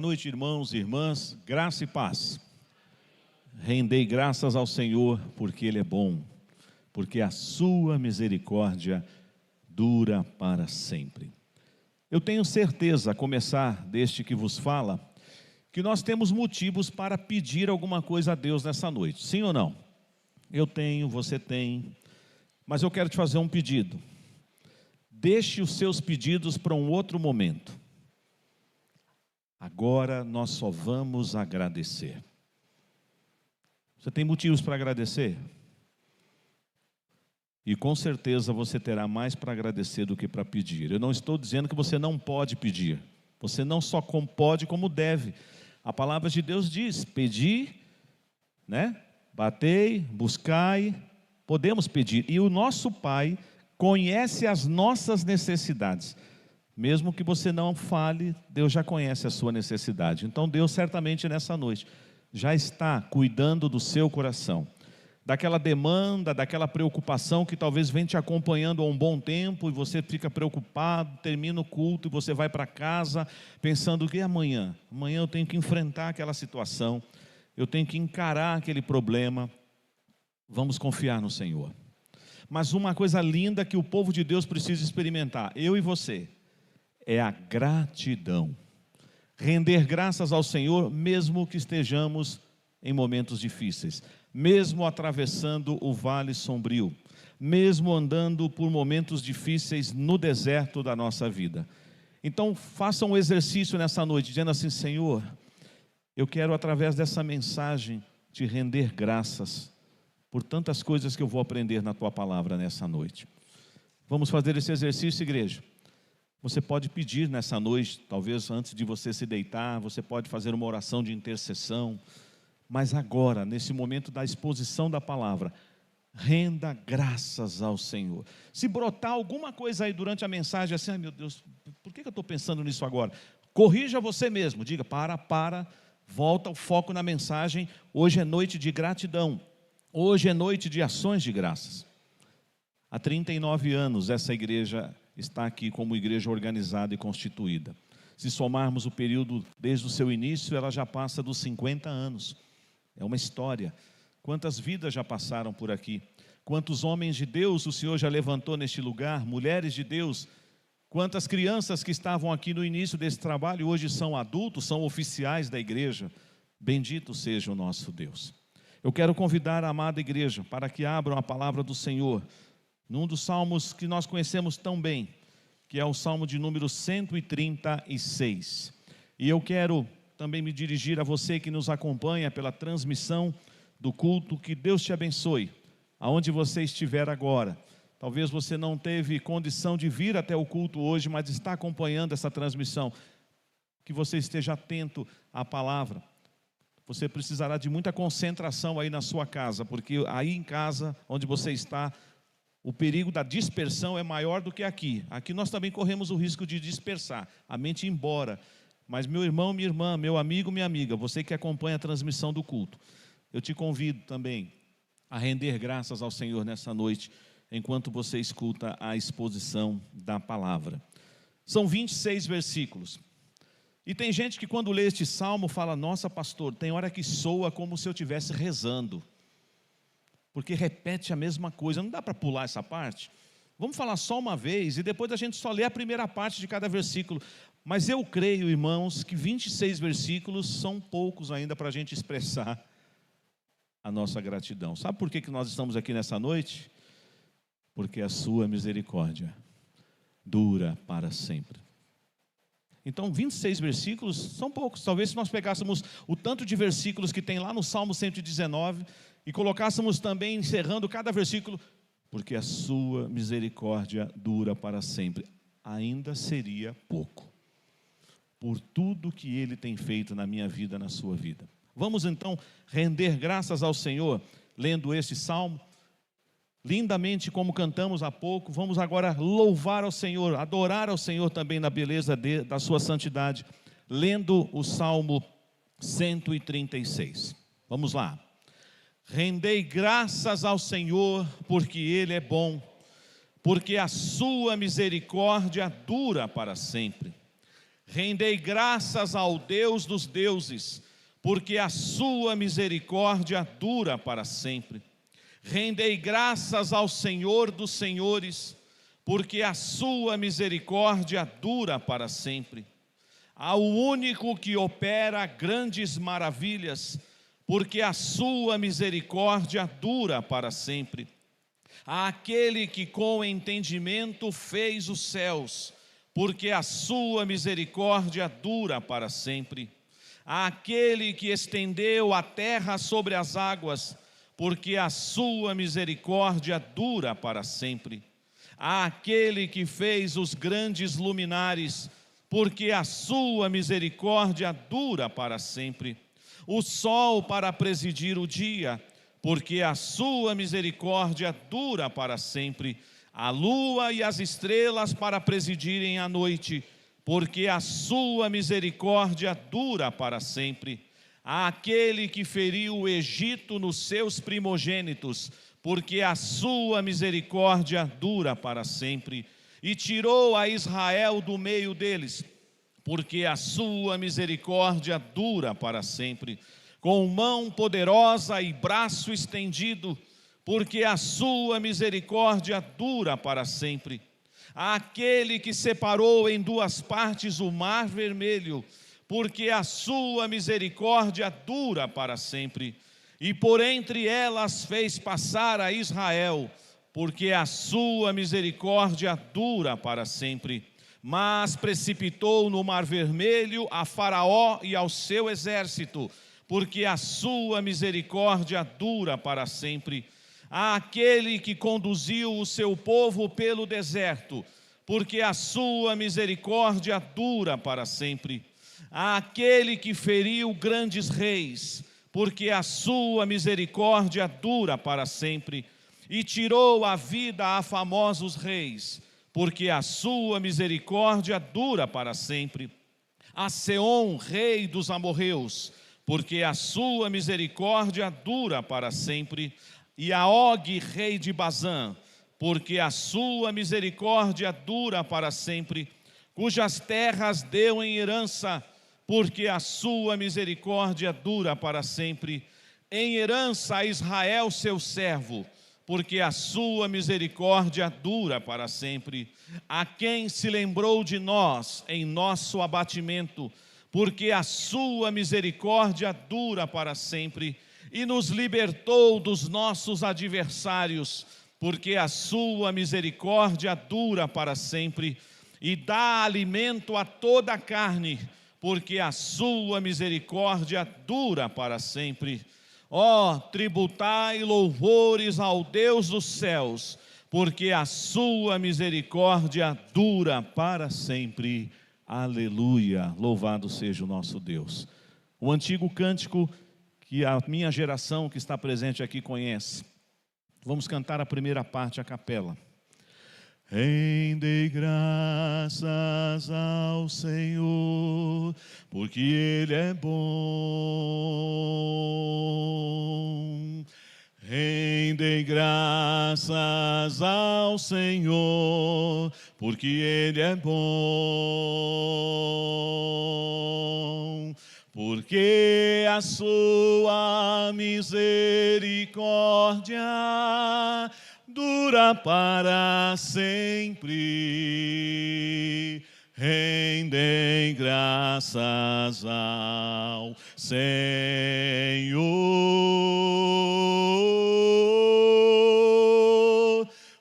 noite, irmãos e irmãs, graça e paz. Rendei graças ao Senhor, porque Ele é bom, porque a sua misericórdia dura para sempre. Eu tenho certeza, a começar deste que vos fala, que nós temos motivos para pedir alguma coisa a Deus nessa noite, sim ou não? Eu tenho, você tem, mas eu quero te fazer um pedido. Deixe os seus pedidos para um outro momento. Agora nós só vamos agradecer. Você tem motivos para agradecer? E com certeza você terá mais para agradecer do que para pedir. Eu não estou dizendo que você não pode pedir. Você não só pode, como deve. A palavra de Deus diz: pedi, batei, buscai, podemos pedir. E o nosso Pai conhece as nossas necessidades. Mesmo que você não fale, Deus já conhece a sua necessidade. Então Deus certamente nessa noite já está cuidando do seu coração, daquela demanda, daquela preocupação que talvez vem te acompanhando há um bom tempo e você fica preocupado, termina o culto e você vai para casa pensando que amanhã eu tenho que enfrentar aquela situação, eu tenho que encarar aquele problema. Vamos confiar no Senhor. Mas uma coisa linda que o povo de Deus precisa experimentar, eu e você, é a gratidão. Render graças ao Senhor, mesmo que estejamos em momentos difíceis, mesmo atravessando o vale sombrio, mesmo andando por momentos difíceis no deserto da nossa vida. Então faça um exercício nessa noite, dizendo assim: Senhor, eu quero através dessa mensagem te render graças por tantas coisas que eu vou aprender na tua palavra nessa noite. Vamos fazer esse exercício, igreja? Você pode pedir nessa noite, talvez antes de você se deitar, você pode fazer uma oração de intercessão, mas agora, nesse momento da exposição da palavra, renda graças ao Senhor. Se brotar alguma coisa aí durante a mensagem, assim: ai meu Deus, por que eu estou pensando nisso agora? Corrija você mesmo, diga: para, volta o foco na mensagem. Hoje é noite de gratidão, hoje é noite de ações de graças. Há 39 anos essa igreja está aqui como igreja organizada e constituída. Se somarmos o período desde o seu início, ela já passa dos 50 anos. É uma história. Quantas vidas já passaram por aqui? Quantos homens de Deus o Senhor já levantou neste lugar? Mulheres de Deus? Quantas crianças que estavam aqui no início desse trabalho hoje são adultos, são oficiais da igreja? Bendito seja o nosso Deus. Eu quero convidar a amada igreja para que abram a palavra do Senhor num dos salmos que nós conhecemos tão bem, que é o salmo de número 136. E eu quero também me dirigir a você que nos acompanha pela transmissão do culto. Que Deus te abençoe, aonde você estiver agora. Talvez você não teve condição de vir até o culto hoje, mas está acompanhando essa transmissão. Que você esteja atento à palavra. Você precisará de muita concentração aí na sua casa, porque aí em casa, onde você está, o perigo da dispersão é maior do que aqui. Aqui nós também corremos o risco de dispersar, a mente ir embora. Mas meu irmão, minha irmã, meu amigo, minha amiga, você que acompanha a transmissão do culto, eu te convido também a render graças ao Senhor nessa noite, enquanto você escuta a exposição da palavra. São 26 versículos. E tem gente que quando lê este salmo fala: nossa pastor, tem hora que soa como se eu estivesse rezando, porque repete a mesma coisa. Não dá para pular essa parte? Vamos falar só uma vez e depois a gente só lê a primeira parte de cada versículo. Mas eu creio, irmãos, que 26 versículos são poucos ainda para a gente expressar a nossa gratidão. Sabe por que nós estamos aqui nessa noite? Porque a sua misericórdia dura para sempre. Então 26 versículos são poucos. Talvez se nós pegássemos o tanto de versículos que tem lá no Salmo 119 e colocássemos também encerrando cada versículo, porque a sua misericórdia dura para sempre, ainda seria pouco, por tudo que Ele tem feito na minha vida, na sua vida. Vamos então render graças ao Senhor, lendo esse salmo, lindamente como cantamos há pouco. Vamos agora louvar ao Senhor, adorar ao Senhor também na beleza da sua santidade, lendo o Salmo 136. Vamos lá. Rendei graças ao Senhor, porque Ele é bom, porque a sua misericórdia dura para sempre. Rendei graças ao Deus dos deuses, porque a sua misericórdia dura para sempre. Rendei graças ao Senhor dos senhores, porque a sua misericórdia dura para sempre. Ao único que opera grandes maravilhas, porque a sua misericórdia dura para sempre. Àquele que com entendimento fez os céus, porque a sua misericórdia dura para sempre. Àquele que estendeu a terra sobre as águas, porque a sua misericórdia dura para sempre. Àquele que fez os grandes luminares, porque a sua misericórdia dura para sempre. O sol para presidir o dia, porque a sua misericórdia dura para sempre. A lua e as estrelas para presidirem a noite, porque a sua misericórdia dura para sempre. Àquele que feriu o Egito nos seus primogênitos, porque a sua misericórdia dura para sempre. E tirou a Israel do meio deles, porque a sua misericórdia dura para sempre. Com mão poderosa e braço estendido, porque a sua misericórdia dura para sempre. Àquele que separou em duas partes o mar vermelho, porque a sua misericórdia dura para sempre. E por entre elas fez passar a Israel, porque a sua misericórdia dura para sempre. Mas precipitou no mar vermelho a Faraó e ao seu exército, porque a sua misericórdia dura para sempre. Àquele que conduziu o seu povo pelo deserto, porque a sua misericórdia dura para sempre. Àquele que feriu grandes reis, porque a sua misericórdia dura para sempre. E tirou a vida a famosos reis, porque a sua misericórdia dura para sempre. A Seom, rei dos amorreus, porque a sua misericórdia dura para sempre. E a Og, rei de Bazã, porque a sua misericórdia dura para sempre, cujas terras deu em herança, porque a sua misericórdia dura para sempre. Em herança a Israel seu servo, porque a sua misericórdia dura para sempre. A quem se lembrou de nós em nosso abatimento, porque a sua misericórdia dura para sempre. E nos libertou dos nossos adversários, porque a sua misericórdia dura para sempre. E dá alimento a toda a carne, porque a sua misericórdia dura para sempre. Ó, tributai louvores ao Deus dos céus, porque a sua misericórdia dura para sempre. Aleluia, louvado seja o nosso Deus. O antigo cântico que a minha geração que está presente aqui conhece. Vamos cantar a primeira parte a capela. Rendei graças ao Senhor, porque Ele é bom. Rendei graças ao Senhor, porque Ele é bom. Porque a sua misericórdia dura para sempre. Rendem graças ao Senhor,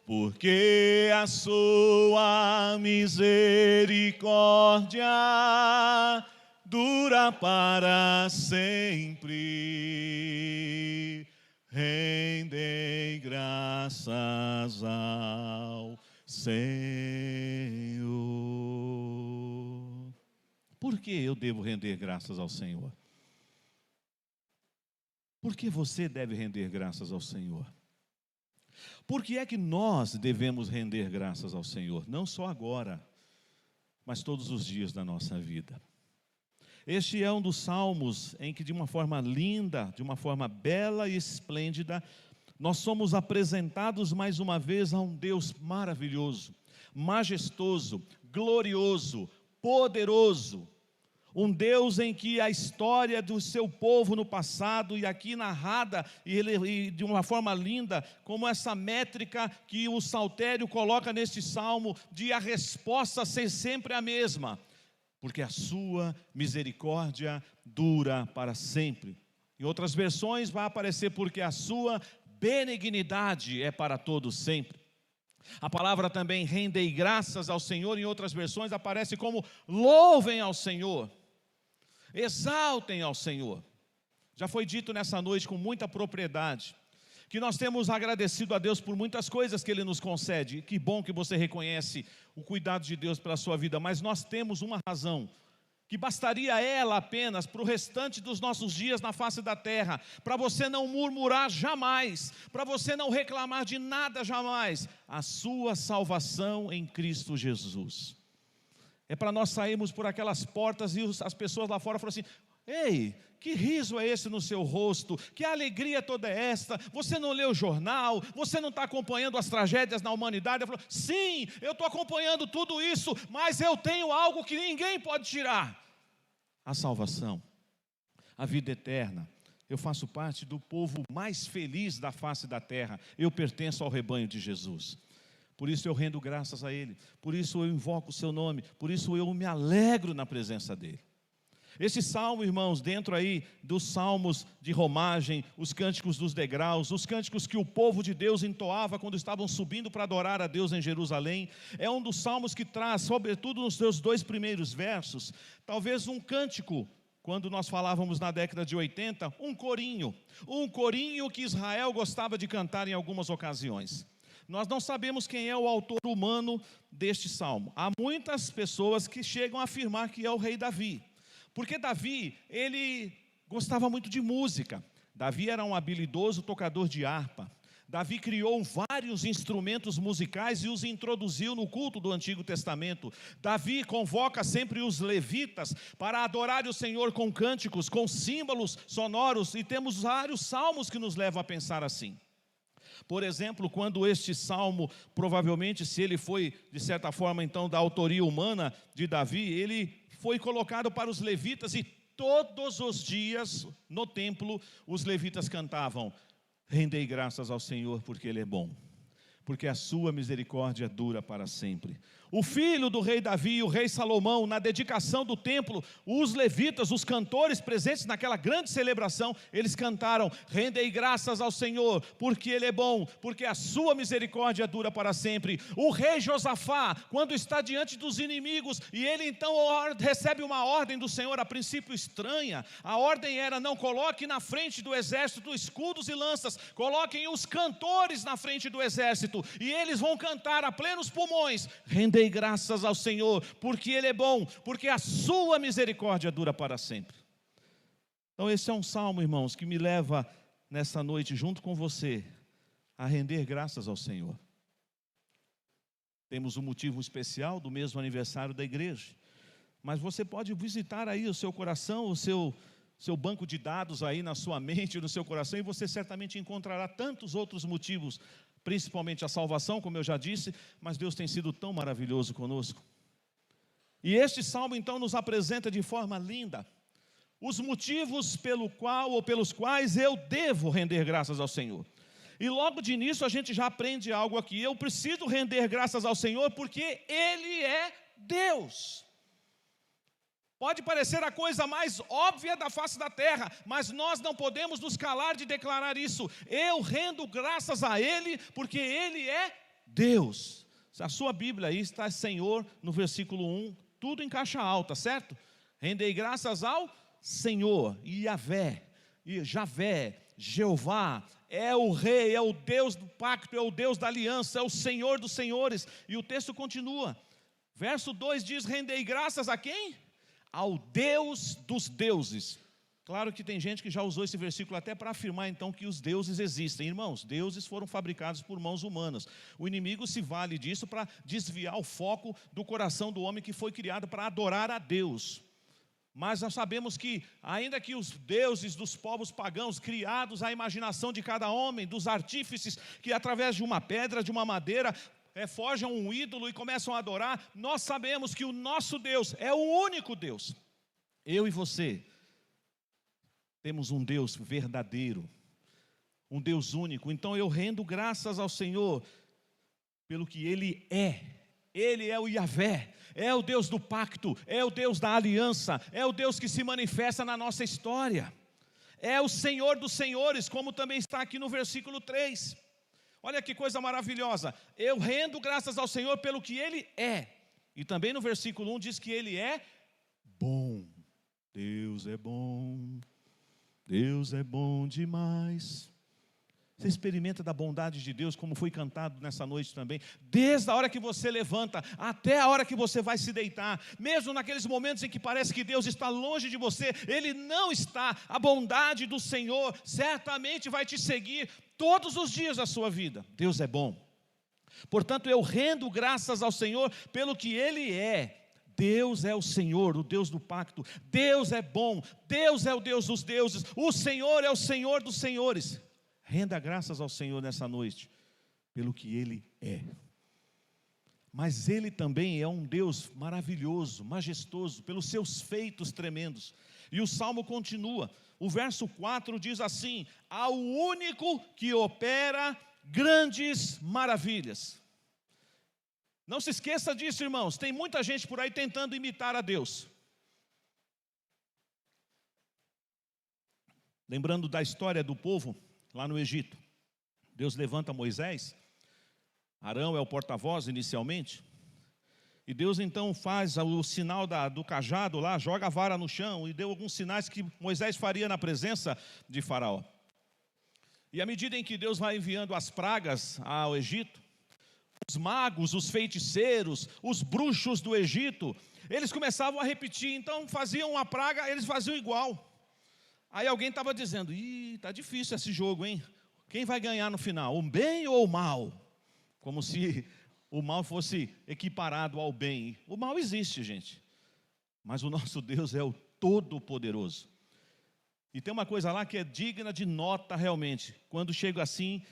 porque a sua misericórdia dura para sempre. Rendem graças ao Senhor. Por que eu devo render graças ao Senhor? Por que você deve render graças ao Senhor? Por que é que nós devemos render graças ao Senhor? Não só agora, mas todos os dias da nossa vida. Este é um dos salmos em que de uma forma linda, de uma forma bela e esplêndida, nós somos apresentados mais uma vez a um Deus maravilhoso, majestoso, glorioso, poderoso. Um Deus em que a história do seu povo no passado, e aqui narrada e de uma forma linda, como essa métrica que o saltério coloca neste salmo, de a resposta ser sempre a mesma, porque a sua misericórdia dura para sempre. Em outras versões vai aparecer, porque a sua benignidade é para todos sempre. A palavra também rendei graças ao Senhor, em outras versões aparece como louvem ao Senhor, exaltem ao Senhor. Já foi dito nessa noite com muita propriedade, que nós temos agradecido a Deus por muitas coisas que Ele nos concede. Que bom que você reconhece o cuidado de Deus pela sua vida, mas nós temos uma razão, que bastaria ela apenas para o restante dos nossos dias na face da terra, para você não murmurar jamais, para você não reclamar de nada jamais: a sua salvação em Cristo Jesus. É para nós sairmos por aquelas portas e as pessoas lá fora falam assim: ei, que riso é esse no seu rosto? Que alegria toda é esta? Você não lê o jornal? Você não está acompanhando as tragédias na humanidade? Eu falo: sim, eu estou acompanhando tudo isso, mas eu tenho algo que ninguém pode tirar: a salvação, a vida eterna. Eu faço parte do povo mais feliz da face da terra. Eu pertenço ao rebanho de Jesus. Por isso eu rendo graças a Ele, por isso eu invoco o seu nome, por isso eu me alegro na presença dEle. Esse salmo, irmãos, dentro aí dos salmos de romagem, os cânticos dos degraus, os cânticos que o povo de Deus entoava quando estavam subindo para adorar a Deus em Jerusalém, é um dos salmos que traz, sobretudo nos seus 2 primeiros versos, talvez um cântico, quando nós falávamos na década de 80, um corinho que Israel gostava de cantar em algumas ocasiões. Nós não sabemos quem é o autor humano deste salmo. Há muitas pessoas que chegam a afirmar que é o rei Davi, porque Davi, ele gostava muito de música. Davi era um habilidoso tocador de harpa. Davi criou vários instrumentos musicais e os introduziu no culto do Antigo Testamento. Davi convoca sempre os levitas para adorar o Senhor com cânticos, com símbolos sonoros, e temos vários salmos que nos levam a pensar assim. Por exemplo, quando este salmo, provavelmente, se ele foi, de certa forma, então, da autoria humana de Davi, ele foi colocado para os levitas, e todos os dias, no templo, os levitas cantavam: rendei graças ao Senhor, porque Ele é bom, porque a sua misericórdia dura para sempre. O filho do rei Davi, o rei Salomão, na dedicação do templo, os levitas, os cantores presentes naquela grande celebração, eles cantaram: rendei graças ao Senhor, porque Ele é bom, porque a sua misericórdia dura para sempre. O rei Josafá, quando está diante dos inimigos, e ele então recebe uma ordem do Senhor, a princípio estranha. A ordem era: não coloque na frente do exército escudos e lanças, coloquem os cantores na frente do exército, e eles vão cantar a plenos pulmões: rendei graças ao Senhor, porque Ele é bom, porque a sua misericórdia dura para sempre. Então esse é um salmo, irmãos, que me leva nessa noite, junto com você, a render graças ao Senhor. Temos um motivo especial do mesmo aniversário da igreja, mas você pode visitar aí o seu coração, o seu banco de dados aí na sua mente, no seu coração, e você certamente encontrará tantos outros motivos, principalmente a salvação, como eu já disse, mas Deus tem sido tão maravilhoso conosco. E este salmo então nos apresenta de forma linda os motivos pelos quais eu devo render graças ao Senhor. E logo de início a gente já aprende algo aqui: eu preciso render graças ao Senhor porque Ele é Deus. Pode parecer a coisa mais óbvia da face da terra, mas nós não podemos nos calar de declarar isso. Eu rendo graças a Ele, porque Ele é Deus. A sua Bíblia aí está Senhor no versículo 1, tudo em caixa alta, certo? Rendei graças ao Senhor, Javé, Jeová, é o Rei, é o Deus do pacto, é o Deus da aliança, é o Senhor dos senhores. E o texto continua, verso 2 diz: rendei graças a quem? Ao Deus dos deuses. Claro que tem gente que já usou esse versículo até para afirmar então que os deuses existem. Irmãos, deuses foram fabricados por mãos humanas. O inimigo se vale disso para desviar o foco do coração do homem que foi criado para adorar a Deus. Mas nós sabemos que, ainda que os deuses dos povos pagãos, criados à imaginação de cada homem, dos artífices que através de uma pedra, de uma madeira, forjam um ídolo e começam a adorar, nós sabemos que o nosso Deus é o único Deus. Eu e você temos um Deus verdadeiro, um Deus único. Então eu rendo graças ao Senhor pelo que Ele é. Ele é o Yahvé, é o Deus do pacto, é o Deus da aliança, é o Deus que se manifesta na nossa história. É o Senhor dos senhores, como também está aqui no versículo 3. Olha que coisa maravilhosa. Eu rendo graças ao Senhor pelo que Ele é. E também no versículo 1 diz que Ele é bom. Deus é bom. Deus é bom demais. Você experimenta da bondade de Deus, como foi cantado nessa noite também, desde a hora que você levanta, até a hora que você vai se deitar, mesmo naqueles momentos em que parece que Deus está longe de você, Ele não está. A bondade do Senhor certamente vai te seguir todos os dias da sua vida. Deus é bom. Portanto, eu rendo graças ao Senhor pelo que Ele é. Deus é o Senhor, o Deus do pacto. Deus é bom, Deus é o Deus dos deuses, o Senhor é o Senhor dos senhores. Renda graças ao Senhor nessa noite, pelo que Ele é. Mas Ele também é um Deus maravilhoso, majestoso, pelos seus feitos tremendos. E o Salmo continua, o verso 4 diz assim: ao único que opera grandes maravilhas. Não se esqueça disso, irmãos, tem muita gente por aí tentando imitar a Deus. Lembrando da história do povo lá no Egito, Deus levanta Moisés, Arão é o porta-voz inicialmente, e Deus então faz o sinal do cajado lá, joga a vara no chão e deu alguns sinais que Moisés faria na presença de Faraó. E à medida em que Deus vai enviando as pragas ao Egito, os magos, os feiticeiros, os bruxos do Egito, eles começavam a repetir, então faziam uma praga, eles faziam igual. Aí alguém estava dizendo: está difícil esse jogo, hein? Quem vai ganhar no final, o bem ou o mal? Como se o mal fosse equiparado ao bem. O mal existe, gente, mas o nosso Deus é o Todo-Poderoso. E tem uma coisa lá que é digna de nota realmente. Quando chega assim,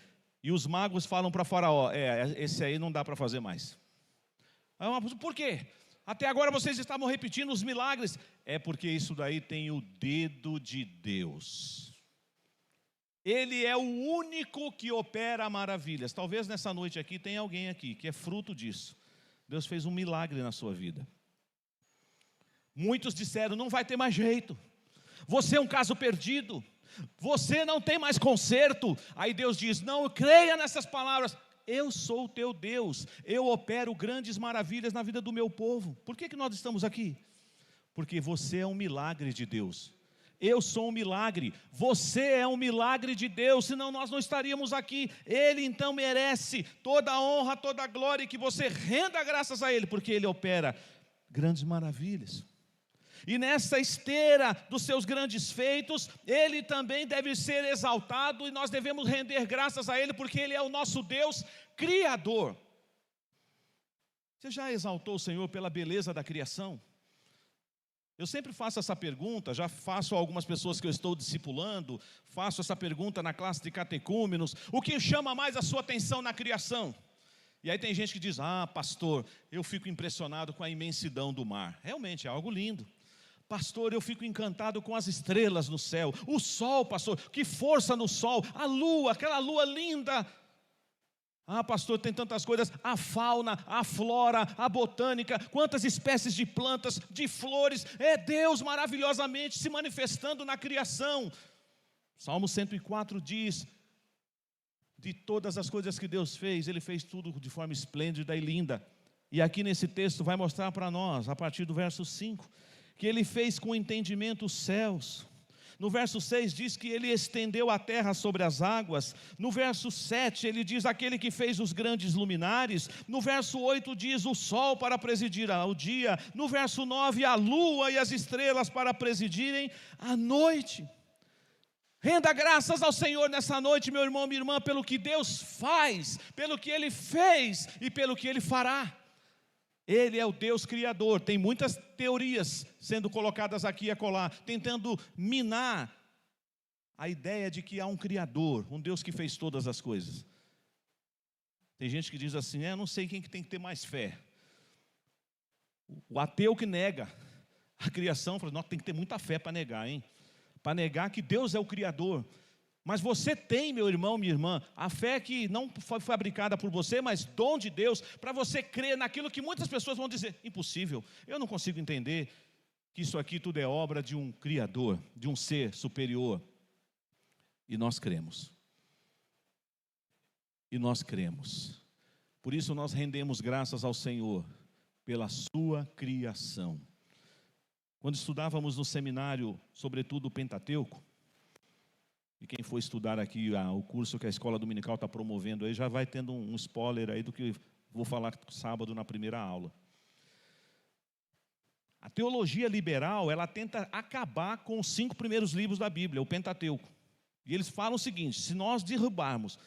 e os magos falam para Faraó: esse aí não dá para fazer mais. Por quê? Até agora vocês estavam repetindo os milagres. É porque isso daí tem o dedo de Deus. Ele é o único que opera maravilhas. Talvez nessa noite aqui tenha alguém aqui que é fruto disso. Deus fez um milagre na sua vida. Muitos disseram: não vai ter mais jeito. Você é um caso perdido. Você não tem mais conserto. Aí Deus diz: não, creia nessas palavras. Eu sou o teu Deus, eu opero grandes maravilhas na vida do meu povo. Por que nós estamos aqui? Porque você é um milagre de Deus. Eu sou um milagre, você é um milagre de Deus, senão nós não estaríamos aqui. Ele então merece toda a honra, toda a glória, e que você renda graças a Ele, porque Ele opera grandes maravilhas. E nessa esteira dos seus grandes feitos, Ele também deve ser exaltado, e nós devemos render graças a Ele, porque Ele é o nosso Deus Criador. Você já exaltou o Senhor pela beleza da criação? Eu sempre faço essa pergunta, já faço a algumas pessoas que eu estou discipulando, faço essa pergunta na classe de catecúmenos: o que chama mais a sua atenção na criação? E aí tem gente que diz: pastor, eu fico impressionado com a imensidão do mar. Realmente é algo lindo. Pastor, eu fico encantado com as estrelas no céu. O sol, pastor, que força no sol. A lua, aquela lua linda. Pastor, tem tantas coisas. A fauna, a flora, a botânica. Quantas espécies de plantas, de flores. É Deus maravilhosamente se manifestando na criação. Salmo 104 diz: de todas as coisas que Deus fez, Ele fez tudo de forma esplêndida e linda. E aqui nesse texto vai mostrar para nós, a partir do verso 5, que Ele fez com entendimento os céus. No verso 6 diz que Ele estendeu a terra sobre as águas. No verso 7 Ele diz: aquele que fez os grandes luminares. No verso 8 diz: o sol para presidir ao dia. No verso 9, a lua e as estrelas para presidirem a noite. Renda graças ao Senhor nessa noite, meu irmão, minha irmã, pelo que Deus faz, pelo que Ele fez e pelo que Ele fará. Ele é o Deus Criador. Tem muitas teorias sendo colocadas aqui e acolá, tentando minar a ideia de que há um Criador, um Deus que fez todas as coisas. Tem gente que diz assim, eu não sei quem que tem que ter mais fé. O ateu que nega a criação, fala, tem que ter muita fé para negar, hein? Para negar que Deus é o Criador. Mas você tem, meu irmão, minha irmã, a fé que não foi fabricada por você, mas dom de Deus, para você crer naquilo que muitas pessoas vão dizer, impossível, eu não consigo entender que isso aqui tudo é obra de um Criador, de um ser superior. E nós cremos. E nós cremos. Por isso nós rendemos graças ao Senhor, pela sua criação. Quando estudávamos no seminário, sobretudo o Pentateuco, e quem for estudar aqui o curso que a Escola Dominical está promovendo aí, já vai tendo um spoiler aí do que vou falar sábado na primeira aula. A teologia liberal, ela tenta acabar com os 5 primeiros livros da Bíblia, o Pentateuco. E eles falam o seguinte, se nós derrubarmos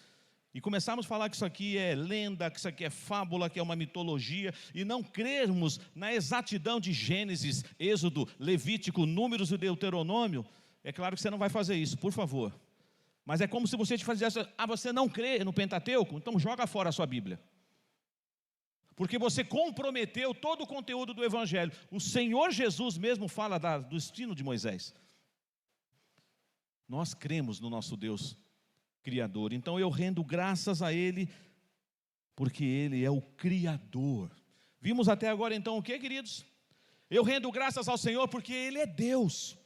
e começarmos a falar que isso aqui é lenda, que isso aqui é fábula, que é uma mitologia, e não crermos na exatidão de Gênesis, Êxodo, Levítico, Números e Deuteronômio, é claro que você não vai fazer isso, por favor. Mas é como se você te fizesse, você não crê no Pentateuco? Então joga fora a sua Bíblia. Porque você comprometeu todo o conteúdo do Evangelho. O Senhor Jesus mesmo fala do destino de Moisés. Nós cremos no nosso Deus Criador, então eu rendo graças a Ele, porque Ele é o Criador. Vimos até agora então o que, queridos? Eu rendo graças ao Senhor porque Ele é Deus,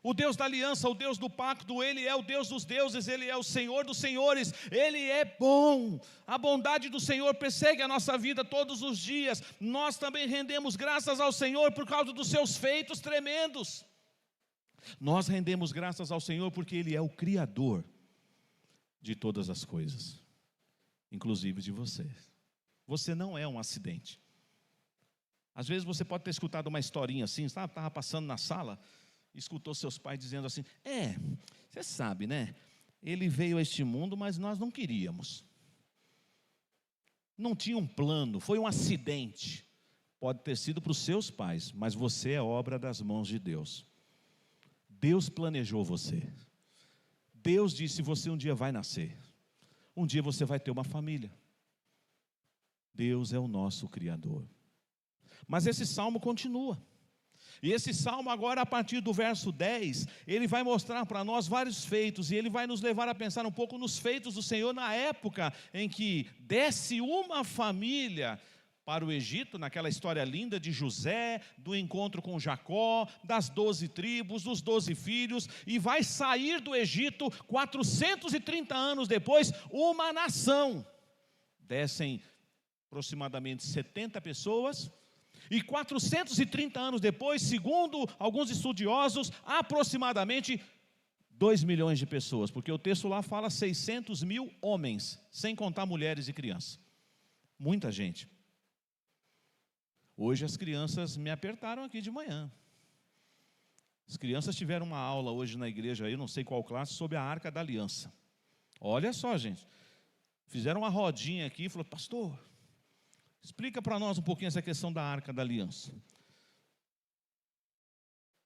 o Deus da aliança, o Deus do pacto, Ele é o Deus dos deuses, Ele é o Senhor dos senhores, Ele é bom, a bondade do Senhor persegue a nossa vida todos os dias. Nós também rendemos graças ao Senhor por causa dos seus feitos tremendos. Nós rendemos graças ao Senhor porque Ele é o Criador de todas as coisas, inclusive de você. Você não é um acidente. Às vezes você pode ter escutado uma historinha assim, sabe? Estava passando na sala, escutou seus pais dizendo assim, você sabe, né? Ele veio a este mundo, mas nós não queríamos. Não tinha um plano, foi um acidente. Pode ter sido para os seus pais, mas você é obra das mãos de Deus. Deus planejou você. Deus disse, você um dia vai nascer. Um dia você vai ter uma família. Deus é o nosso Criador. Mas esse salmo continua. E esse salmo agora, a partir do verso 10, ele vai mostrar para nós vários feitos, e ele vai nos levar a pensar um pouco nos feitos do Senhor na época em que desce uma família para o Egito, naquela história linda de José, do encontro com Jacó, das 12 tribos, dos 12 filhos, e vai sair do Egito 430 anos depois, uma nação. Descem aproximadamente 70 pessoas, e 430 anos depois, segundo alguns estudiosos, aproximadamente 2 milhões de pessoas, porque o texto lá fala 600 mil homens, sem contar mulheres e crianças. Muita gente. Hoje as crianças me apertaram aqui de manhã. As crianças tiveram uma aula hoje na igreja, eu não sei qual classe, sobre a Arca da Aliança. Olha só, gente. Fizeram uma rodinha aqui e falaram, pastor, explica para nós um pouquinho essa questão da Arca da Aliança.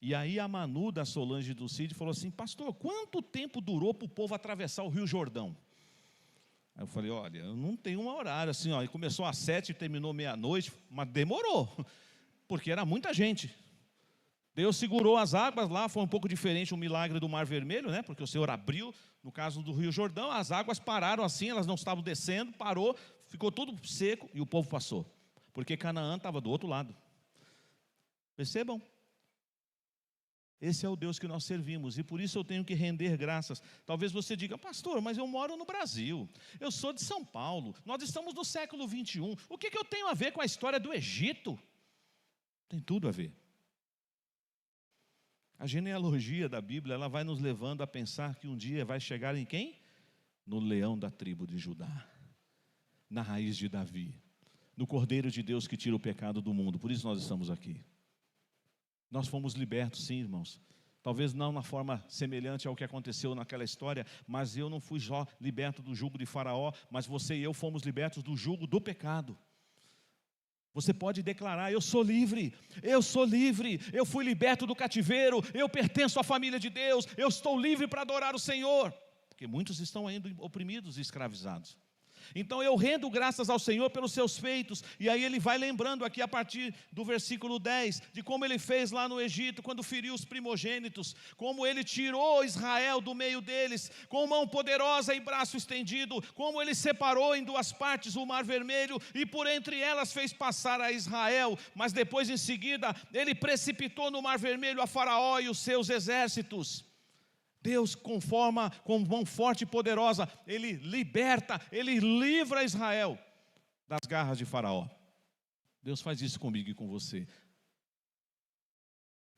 E aí a Manu da Solange do Cid falou assim, pastor, quanto tempo durou para o povo atravessar o Rio Jordão? Aí eu falei, olha, eu não tenho um horário assim, ó, e começou às 7 e terminou meia-noite, mas demorou, porque era muita gente. Deus segurou as águas lá, foi um pouco diferente o milagre do Mar Vermelho, né? Porque o Senhor abriu, no caso do Rio Jordão, as águas pararam assim, elas não estavam descendo, parou, ficou tudo seco e o povo passou, porque Canaã estava do outro lado. Percebam? Esse é o Deus que nós servimos, e por isso eu tenho que render graças. Talvez você diga, pastor, mas eu moro no Brasil, eu sou de São Paulo, nós estamos no século 21, o que eu tenho a ver com a história do Egito? Tem tudo a ver. A genealogia da Bíblia, ela vai nos levando a pensar que um dia vai chegar em quem? No leão da tribo de Judá, na raiz de Davi, no Cordeiro de Deus que tira o pecado do mundo. Por isso nós estamos aqui. Nós fomos libertos, sim, irmãos. Talvez não na forma semelhante ao que aconteceu naquela história, mas eu não fui só liberto do jugo de Faraó, mas você e eu fomos libertos do jugo do pecado. Você pode declarar, eu sou livre, eu fui liberto do cativeiro, eu pertenço à família de Deus, eu estou livre para adorar o Senhor. Porque muitos estão ainda oprimidos e escravizados. Então eu rendo graças ao Senhor pelos seus feitos. E aí ele vai lembrando aqui a partir do versículo 10, de como ele fez lá no Egito, quando feriu os primogênitos, como ele tirou Israel do meio deles, com mão poderosa e braço estendido, como ele separou em duas partes o mar vermelho, e por entre elas fez passar a Israel, mas depois em seguida, ele precipitou no mar vermelho a Faraó e os seus exércitos. Deus, com mão forte e poderosa, Ele liberta, Ele livra Israel das garras de Faraó. Deus faz isso comigo e com você.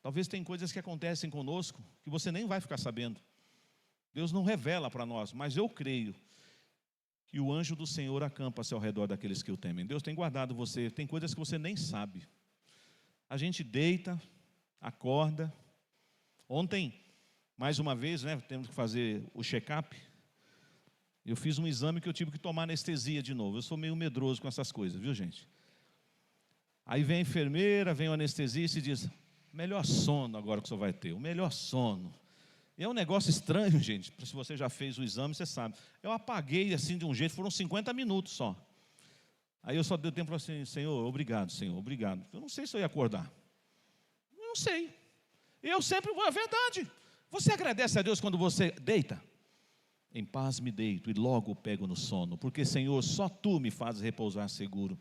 Talvez tem coisas que acontecem conosco que você nem vai ficar sabendo. Deus não revela para nós, mas eu creio que o anjo do Senhor acampa-se ao redor daqueles que o temem. Deus tem guardado você, tem coisas que você nem sabe. A gente deita, acorda. Ontem, mais uma vez, temos que fazer o check-up. Eu fiz um exame que eu tive que tomar anestesia de novo. Eu sou meio medroso com essas coisas, viu, gente? Aí vem a enfermeira, vem o anestesista e diz: melhor sono agora que o senhor vai ter, o melhor sono. E é um negócio estranho, gente. Se você já fez o exame, você sabe. Eu apaguei assim de um jeito, foram 50 minutos só. Aí eu só dei tempo para assim: Senhor, obrigado, Senhor, obrigado. Eu não sei se eu ia acordar. Eu não sei. Eu sempre vou, é verdade. Você agradece a Deus quando você deita? Em paz me deito e logo pego no sono, porque, Senhor, só Tu me fazes repousar seguro.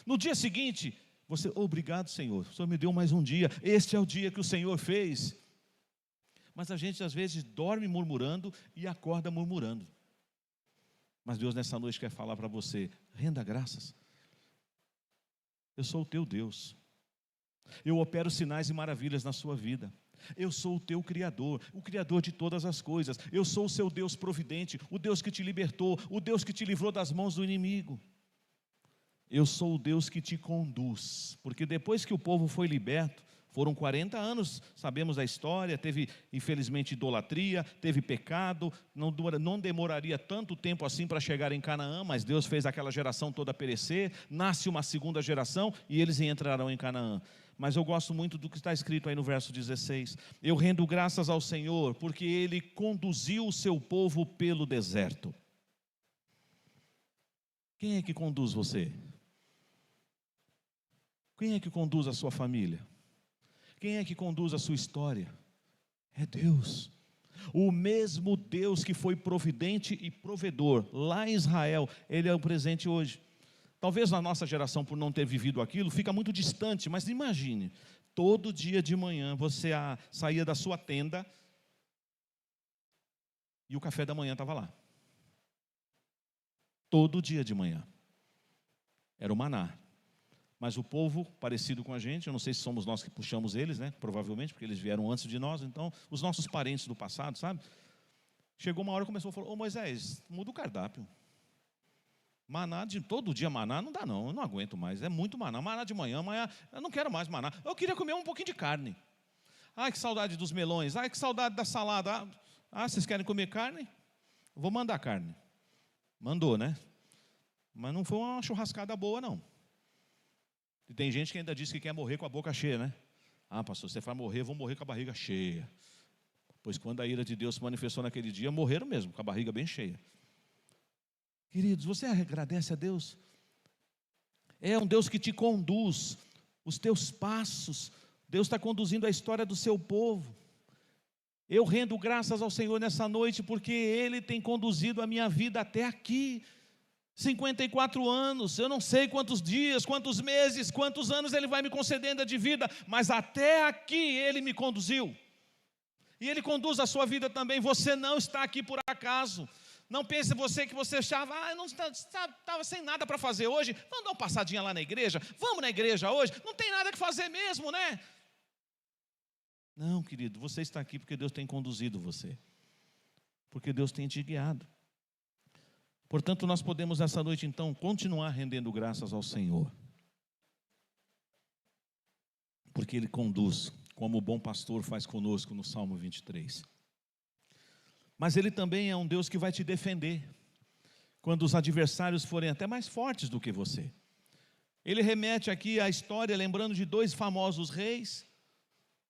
No dia seguinte, você: obrigado, Senhor, o Senhor me deu mais um dia, este é o dia que o Senhor fez. Mas a gente às vezes dorme murmurando e acorda murmurando. Mas Deus nessa noite quer falar para você: renda graças. Eu sou o teu Deus. Eu opero sinais e maravilhas na sua vida. Eu sou o teu Criador, o Criador de todas as coisas. Eu sou o seu Deus providente, o Deus que te libertou, o Deus que te livrou das mãos do inimigo. Eu sou o Deus que te conduz, porque depois que o povo foi liberto, foram 40 anos, sabemos a história, teve infelizmente idolatria, teve pecado, não demoraria tanto tempo assim para chegar em Canaã, mas Deus fez aquela geração toda perecer, nasce uma segunda geração e eles entrarão em Canaã. Mas eu gosto muito do que está escrito aí no verso 16, eu rendo graças ao Senhor, porque Ele conduziu o seu povo pelo deserto. Quem é que conduz você? Quem é que conduz a sua família? Quem é que conduz a sua história? É Deus. O mesmo Deus que foi providente e provedor lá em Israel, Ele é o presente hoje. Talvez na nossa geração, por não ter vivido aquilo, fica muito distante, mas imagine, todo dia de manhã você saía da sua tenda e o café da manhã estava lá. Todo dia de manhã. Era o maná. Mas o povo parecido com a gente, eu não sei se somos nós que puxamos eles, provavelmente, porque eles vieram antes de nós, então, os nossos parentes do passado, sabe? Chegou uma hora e começou a falar: ô Moisés, muda o cardápio. Maná, todo dia maná, não dá não, eu não aguento mais, é muito maná. Maná de manhã, amanhã, eu não quero mais maná. Eu queria comer um pouquinho de carne. Ai, que saudade dos melões, ai, que saudade da salada. Ah, vocês querem comer carne? Vou mandar carne. Mandou, né? Mas não foi uma churrascada boa, não. E tem gente que ainda diz que quer morrer com a boca cheia, né? Ah, pastor, você vai morrer, eu vou morrer com a barriga cheia. Pois quando a ira de Deus se manifestou naquele dia, morreram mesmo, com a barriga bem cheia. Queridos, você agradece a Deus? É um Deus que te conduz, os teus passos. Deus está conduzindo a história do seu povo. Eu rendo graças ao Senhor nessa noite, porque Ele tem conduzido a minha vida até aqui. 54 anos, eu não sei quantos dias, quantos meses, quantos anos Ele vai me concedendo de vida, mas até aqui Ele me conduziu. E Ele conduz a sua vida também. Você não está aqui por acaso. Não pense você que você achava: não estava sem nada para fazer hoje, vamos dar uma passadinha lá na igreja, vamos na igreja hoje, não tem nada que fazer mesmo, né? Não, querido, você está aqui porque Deus tem conduzido você, porque Deus tem te guiado. Portanto, nós podemos nessa noite então continuar rendendo graças ao Senhor, porque Ele conduz, como o bom pastor faz conosco no Salmo 23. Mas Ele também é um Deus que vai te defender quando os adversários forem até mais fortes do que você. Ele remete aqui à história, lembrando de dois famosos reis,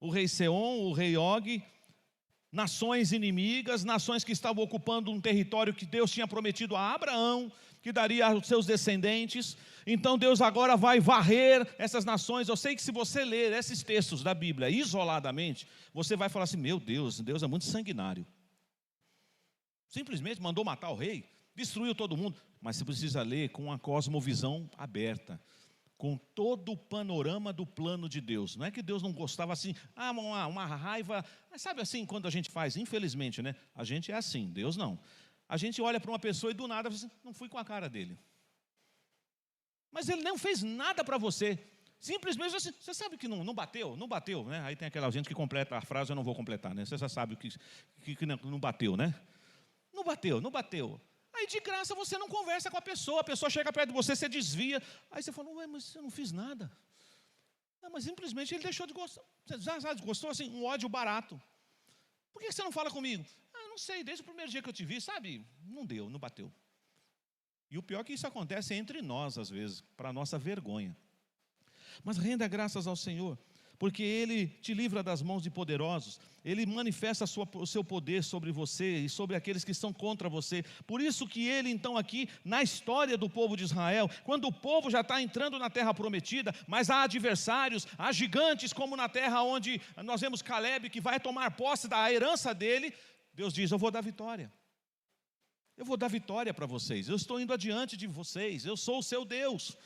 o rei Seom, o rei Og. nações inimigas, nações que estavam ocupando um território que Deus tinha prometido a Abraão, que daria aos seus descendentes. Então Deus agora vai varrer essas nações. Eu sei que se você ler esses textos da Bíblia isoladamente, você vai falar assim: meu Deus, Deus é muito sanguinário. Simplesmente mandou matar o rei, destruiu todo mundo. Mas você precisa ler com a cosmovisão aberta, com todo o panorama do plano de Deus. Não é que Deus não gostava assim, uma raiva, mas sabe assim, quando a gente faz, infelizmente, né? A gente é assim, Deus não. A gente olha para uma pessoa e do nada, assim, não fui com a cara dele. Mas ele não fez nada para você. Simplesmente assim, você sabe que não bateu, né? Aí tem aquela gente que completa a frase, eu não vou completar, né? Você já sabe que não bateu, né? Não bateu. Aí de graça você não conversa com a pessoa chega perto de você, você desvia. Aí você fala: ué, mas eu não fiz nada. Mas simplesmente ele deixou de gostar. Você já gostou assim, um ódio barato. Por que você não fala comigo? Não sei, desde o primeiro dia que eu te vi, sabe? Não deu, não bateu. E o pior é que isso acontece entre nós às vezes, para a nossa vergonha. Mas renda graças ao Senhor, porque Ele te livra das mãos de poderosos, Ele manifesta o seu poder sobre você e sobre aqueles que estão contra você. Por isso que Ele então aqui, na história do povo de Israel, quando o povo já está entrando na terra prometida, mas há adversários, há gigantes, como na terra onde nós vemos Caleb, que vai tomar posse da herança dele, Deus diz: eu vou dar vitória. Eu vou dar vitória para vocês, eu estou indo adiante de vocês, eu sou o seu Deus.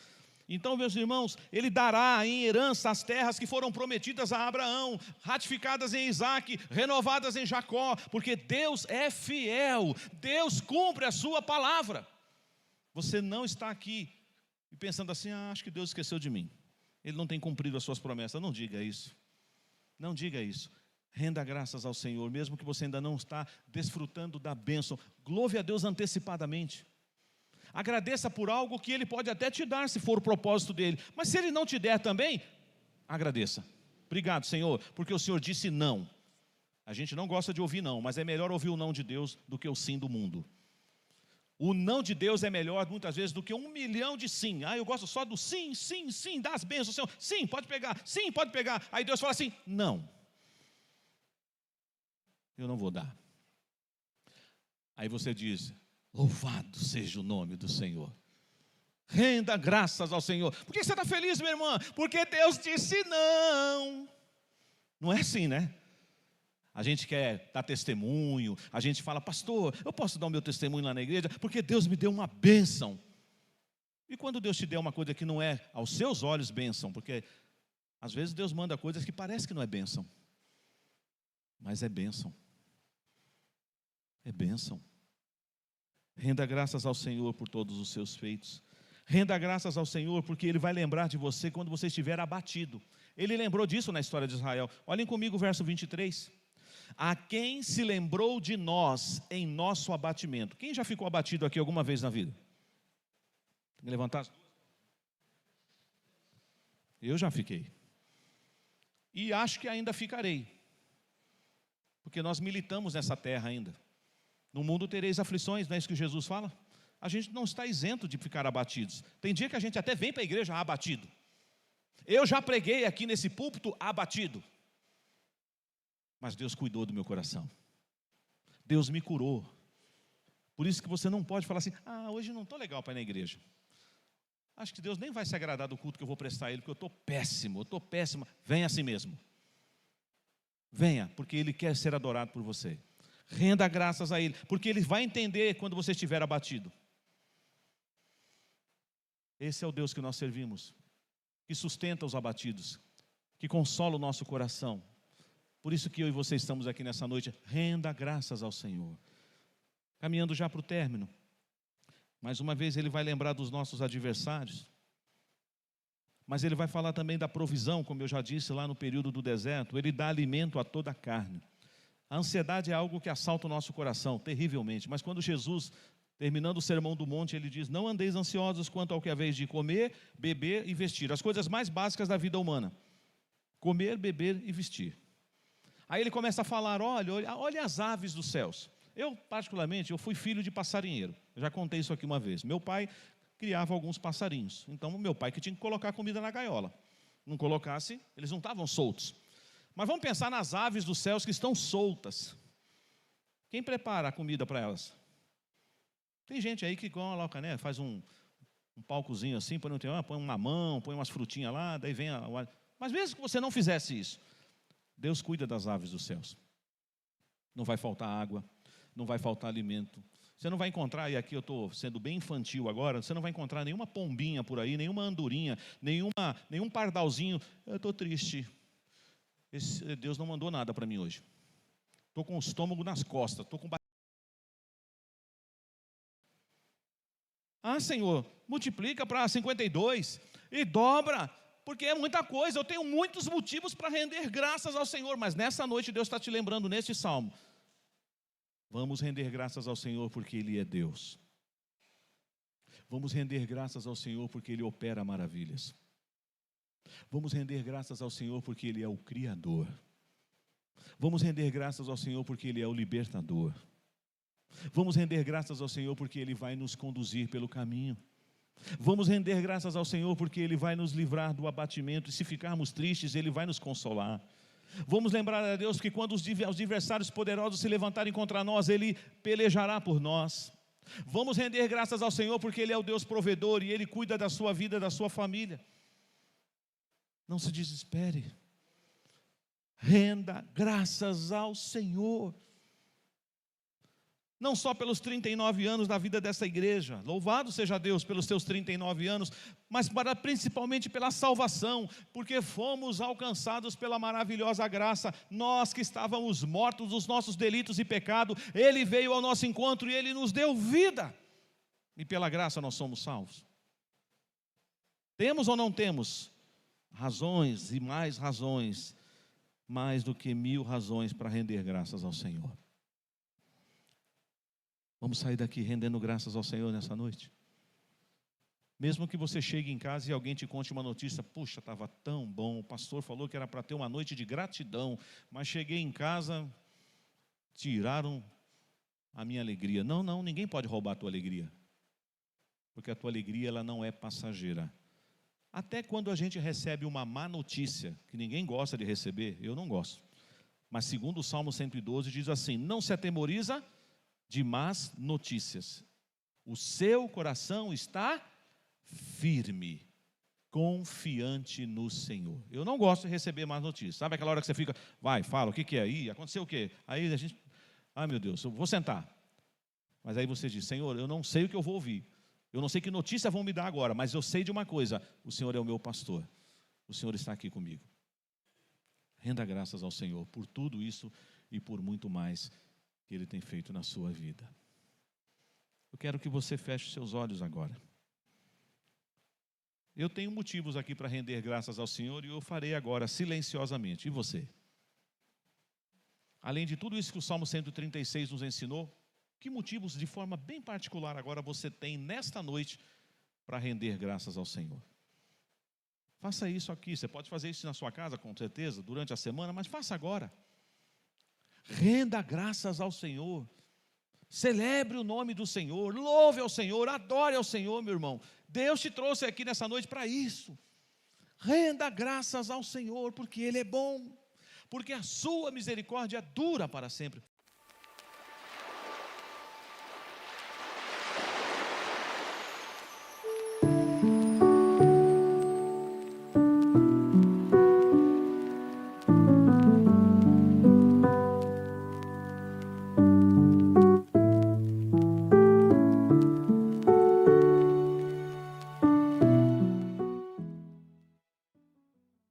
Então, meus irmãos, Ele dará em herança as terras que foram prometidas a Abraão, ratificadas em Isaac, renovadas em Jacó, porque Deus é fiel, Deus cumpre a sua palavra. Você não está aqui pensando assim: acho que Deus esqueceu de mim, Ele não tem cumprido as suas promessas. Não diga isso, não diga isso. Renda graças ao Senhor, mesmo que você ainda não está desfrutando da bênção. Louve a Deus antecipadamente. Agradeça por algo que Ele pode até te dar, se for o propósito dEle. Mas se Ele não te der também, agradeça. Obrigado, Senhor, porque o Senhor disse não. A gente não gosta de ouvir não, mas é melhor ouvir o não de Deus do que o sim do mundo. O não de Deus é melhor muitas vezes do que 1 milhão de sim. Eu gosto só do sim, sim, sim, dá as bênçãos, Senhor. Sim, pode pegar, sim, pode pegar. Aí Deus fala assim: não, eu não vou dar. Aí você diz: louvado seja o nome do Senhor. Renda graças ao Senhor. Por que você está feliz, minha irmã? Porque Deus disse não. Não é assim, né? A gente quer dar testemunho, a gente fala: pastor, eu posso dar o meu testemunho lá na igreja, porque Deus me deu uma bênção. E quando Deus te der uma coisa que não é aos seus olhos bênção, porque às vezes Deus manda coisas que parece que não é bênção, mas é bênção. É bênção. Renda graças ao Senhor por todos os seus feitos. Renda graças ao Senhor porque Ele vai lembrar de você quando você estiver abatido. Ele lembrou disso na história de Israel. Olhem comigo o verso 23. A quem se lembrou de nós em nosso abatimento. Quem já ficou abatido aqui alguma vez na vida? Tem que levantar as duas. Eu já fiquei. E acho que ainda ficarei. Porque nós militamos nessa terra ainda. No mundo tereis aflições, não é isso que Jesus fala? A gente não está isento de ficar abatidos. Tem dia que a gente até vem para a igreja abatido. Eu já preguei aqui nesse púlpito abatido. Mas Deus cuidou do meu coração. Deus me curou. Por isso que você não pode falar assim: hoje não estou legal para ir na igreja. Acho que Deus nem vai se agradar do culto que eu vou prestar a Ele, porque eu estou péssimo, Venha assim mesmo. Venha, porque Ele quer ser adorado por você. Renda graças a Ele, porque Ele vai entender quando você estiver abatido. Esse é o Deus que nós servimos, que sustenta os abatidos, que consola o nosso coração. Por isso que eu e você estamos aqui nessa noite. Renda graças ao Senhor. Caminhando já para o término, mais uma vez Ele vai lembrar dos nossos adversários, mas Ele vai falar também da provisão, como eu já disse lá no período do deserto. Ele dá alimento a toda a carne. A ansiedade é algo que assalta o nosso coração, terrivelmente. Mas quando Jesus, terminando o sermão do monte, Ele diz: não andeis ansiosos quanto ao que haveis de comer, beber e vestir. As coisas mais básicas da vida humana. Comer, beber e vestir. Aí Ele começa a falar: olha as aves dos céus. Eu, particularmente, eu fui filho de passarinheiro. Eu já contei isso aqui uma vez. Meu pai criava alguns passarinhos. Então, meu pai que tinha que colocar comida na gaiola. Não colocasse, eles não estavam soltos. Mas vamos pensar nas aves dos céus que estão soltas. Quem prepara a comida para elas? Tem gente aí que coloca, né, faz um palcozinho assim, põe um mamão, põe umas frutinhas lá, daí vem Mas mesmo que você não fizesse isso, Deus cuida das aves dos céus. Não vai faltar água, não vai faltar alimento. Você não vai encontrar, e aqui eu estou sendo bem infantil agora, você não vai encontrar nenhuma pombinha por aí, nenhuma andorinha, nenhum pardalzinho. Eu estou triste. Deus não mandou nada para mim hoje. Estou com o estômago nas costas, estou com... Ah, Senhor, multiplica para 52 e dobra, porque é muita coisa. Eu tenho muitos motivos para render graças ao Senhor, mas nessa noite Deus está te lembrando neste salmo. Vamos render graças ao Senhor porque Ele é Deus. Vamos render graças ao Senhor porque Ele opera maravilhas. Vamos render graças ao Senhor porque Ele é o Criador. Vamos render graças ao Senhor porque Ele é o libertador. Vamos render graças ao Senhor porque Ele vai nos conduzir pelo caminho. Vamos render graças ao Senhor porque Ele vai nos livrar do abatimento, e se ficarmos tristes, Ele vai nos consolar. Vamos lembrar a Deus que quando os adversários poderosos se levantarem contra nós, Ele pelejará por nós. Vamos render graças ao Senhor porque Ele é o Deus provedor e Ele cuida da sua vida, da sua família. Não se desespere. Renda graças ao Senhor. Não só pelos 39 anos da vida dessa igreja, louvado seja Deus pelos seus 39 anos, mas principalmente pela salvação, porque fomos alcançados pela maravilhosa graça. Nós que estávamos mortos dos nossos delitos e pecado, Ele veio ao nosso encontro e Ele nos deu vida, e pela graça nós somos salvos. Temos ou não temos razões e mais razões, mais do que 1000 razões para render graças ao Senhor? Vamos sair daqui rendendo graças ao Senhor nessa noite? Mesmo que você chegue em casa e alguém te conte uma notícia: puxa, estava tão bom, o pastor falou que era para ter uma noite de gratidão, mas cheguei em casa, tiraram a minha alegria. Não, ninguém pode roubar a tua alegria, porque a tua alegria ela não é passageira. Até quando a gente recebe uma má notícia, que ninguém gosta de receber, eu não gosto, mas segundo o Salmo 112 diz assim: não se atemoriza de más notícias, o seu coração está firme, confiante no Senhor. Eu não gosto de receber más notícias. Sabe aquela hora que você fica, vai, fala, o que é aí? Aconteceu o quê? Aí a gente, ai meu Deus, eu vou sentar. Mas aí você diz: Senhor, eu não sei o que eu vou ouvir, eu não sei que notícia vão me dar agora, mas eu sei de uma coisa: o Senhor é o meu pastor, o Senhor está aqui comigo. Renda graças ao Senhor por tudo isso e por muito mais que Ele tem feito na sua vida. Eu quero que você feche seus olhos agora. Eu tenho motivos aqui para render graças ao Senhor e eu farei agora silenciosamente. E você? Além de tudo isso que o Salmo 136 nos ensinou, que motivos de forma bem particular agora você tem nesta noite para render graças ao Senhor? Faça isso aqui. Você pode fazer isso na sua casa, com certeza, durante a semana, mas faça agora. Renda graças ao Senhor, celebre o nome do Senhor, louve ao Senhor, adore ao Senhor, meu irmão. Deus te trouxe aqui nessa noite para isso. Renda graças ao Senhor, porque Ele é bom, porque a sua misericórdia dura para sempre.